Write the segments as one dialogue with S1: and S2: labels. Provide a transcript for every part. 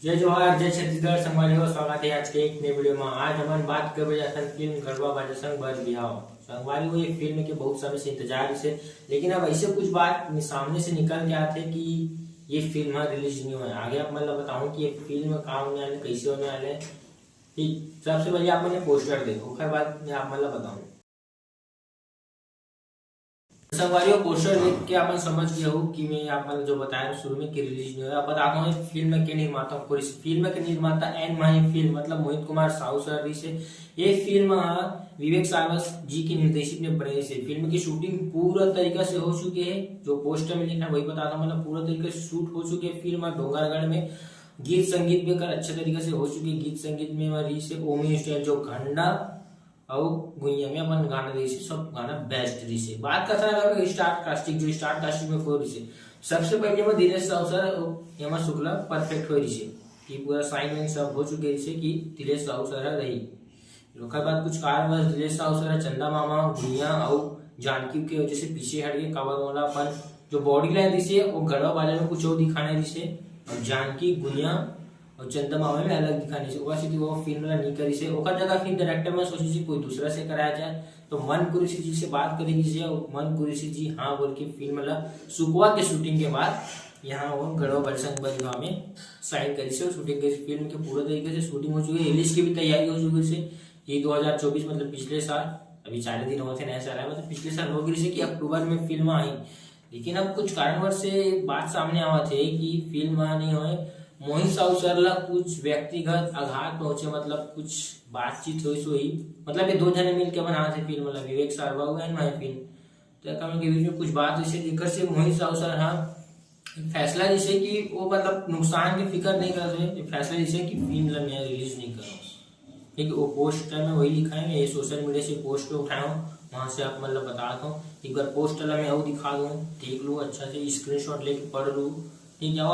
S1: जय जोहार जय छत्तीसगढ़ संगवारी स्वागत है आज के एक नए वीडियो में। आज हम बात करबे असन फिल्म गढ़वा बाजा संग बर बिहाव संगवारी वो एक फिल्म के बहुत समय से इंतजार से, लेकिन अब ऐसे कुछ बात सामने से निकल के आते कि ये फिल्म रिलीज नहीं हुआ। आगे आप मतलब बताऊं कि ये फिल्म कहाँ होने वाले, कैसे होने वाले। ठीक, सबसे पहले आप मैंने पोस्टर देखो, फिर बाद में आप मतलब बताऊं। संगवारियों पोस्टर देख के आप समझ गए हो कि मैं आप जो बताया शुरू में कि रिलीज नहीं हुआ। अब बताता हूँ फिल्म के निर्माता को। इस फिल्म के निर्माता एन माही फिल्म मतलब मोहित कुमार साहू सर से ये फिल्म विवेक सावस जी की निर्देशित में बनी से। फिल्म की शूटिंग पूरा तरीका से हो चुकी है, जो पोस्टर में लिखा है वही बताता हूँ। मतलब पूरा तरीके से शूट हो चुकी है फिल्म डोंगरगढ़ में। गीत संगीत भी कर अच्छे तरीके से हो चुकी है। गीत संगीत में हमारी से ओमी स्टाइल जो घंटा और गुइया में अपन गाना दे सब गाना बेस्ट दी से। बात करता है स्टार कास्टिंग, जो स्टार कास्टिंग में कोई से सबसे पहले में धीरेश साहू सर हेमा शुक्ला परफेक्ट हो रही कि पूरा साइन वाइन सब हो चुके कि धीरेश साहू सर रही। ओकर बाद कुछ कारणवश धीरेश साहू सर चंदा मामा गुइया और जानकी के वजह से पीछे हट गए। काबर वाला अपन जो बॉडी लाइन दी वो गढ़वा वाले में कुछ और दिखाने दी और जानकी गुइया और चंदा मामा में अलग दिखाने से वो फिल्म नहीं करी से। ओकर जगह फिर डायरेक्टर में सोची थी कोई दूसरा से कराया जाए, तो मन कुरेशी जी से बात करेगी से मन कुरेशी जी हाँ बोल के फिल्म सुकवा के शूटिंग के बाद यहाँ वो गढ़वा बरसंग बजवा में साइन करी से शूटिंग करी। फिल्म के पूरे तरीके से शूटिंग हो चुकी है, रिलीज की भी तैयारी हो चुकी है। ये 2024 मतलब पिछले साल, अभी 4 दिन होते नया साल है, मतलब पिछले साल हो गई कि अक्टूबर में फिल्म आई। लेकिन अब कुछ कारणवश से बात सामने आवा थे कि फिल्म नहीं हुए। मोहित साहू सर ला कुछ व्यक्तिगत आघात पहुंचे, मतलब कुछ बातचीत हुई मतलब ये दो जने मिलकर बना थे फिल्म मतलब विवेक साहब एंड माई फिल्म। तो कम के बीच में कुछ बात हुई लेकर से मोहित साहू सर हाँ फैसला जैसे कि वो मतलब नुकसान की फिक्र नहीं कर रहे, फैसला जैसे कि फिल्म मैं रिलीज नहीं करूँ। ठीक है, वो पोस्टर में वही लिखा है। मैं ये सोशल मीडिया से पोस्ट पे उठाया हूँ, वहां से आप मतलब बताता हूँ। एक बार पोस्टर मैं वो दिखा दूँ, देख लूँ अच्छा से, स्क्रीनशॉट लेके पढ़ लूँ। ठीक है, वो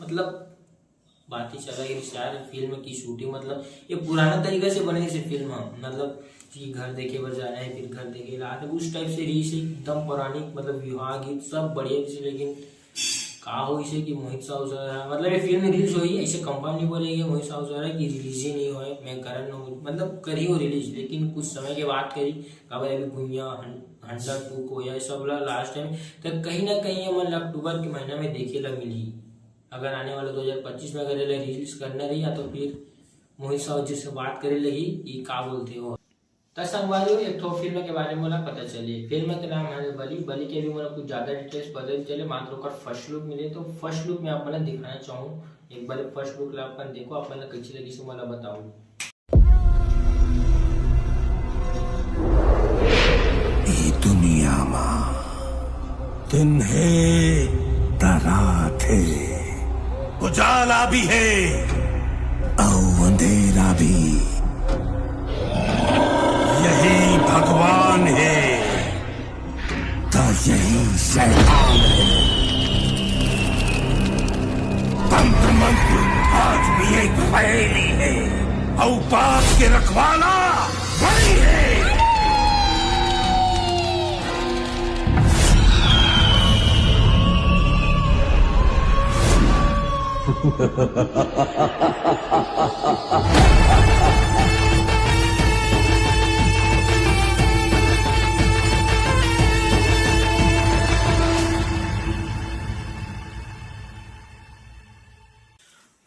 S1: मतलब बात ही चला गई यार फिल्म की शूटिंग मतलब ये पुराना तरीके से बने से फिल्म मतलब कि घर देखे बस जाना है फिर घर देखे रात उस टाइप से रही से एकदम पौराणिक मतलब विवाह गीत सब बढ़िया से। लेकिन कहा हो इसे कि मोहित साहू सर मतलब ये फिल्म रिलीज हुई ऐसे कंपनी बोलेगी मोहित साहू सर की रिलीज ही नहीं हुआ मैं करण मतलब करी हो रिलीज, लेकिन कुछ समय के बाद करी कभी अभी भूमिया 102 को या सब लास्ट टाइम तो कहीं ना कहीं मतलब अक्टूबर के महीना में देखे ला मिली। अगर आने वाले 2025 में अगर रिलीज करना रही तो फिर मोहित साहू जी से बात करे लगी कि का बोलते हो। तो संगवारी एक तो फिल्म के बारे में बोला पता चले। फिल्म का नाम है बलि। बलि के भी मतलब कुछ ज्यादा डिटेल्स पता नहीं चले, मात्र का फर्स्ट लुक मिले। तो फर्स्ट लुक में आप मतलब दिखाना चाहूँ, एक बार फर्स्ट लुक ला अपन देखो, आप मतलब कैसी लगी से मतलब बताओ।
S2: दुनिया में दिन है रात है, उजाला भी है और अंधेरा भी, यही भगवान है तो यही शैतान है। तंत्र मंत्र आज भी एक पहेली है और बात के रखवाला वही है।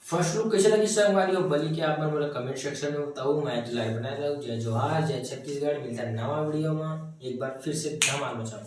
S1: फर्स्ट लुक कैसे लगी संगवारी और बलि के आप मेरे कमेंट सेक्शन में बताओ। मैं लाइव बनाया था। जय जोहार जय छत्तीसगढ़, मिलता है नवा वीडियो में। एक बार फिर से धमाल मचाओ।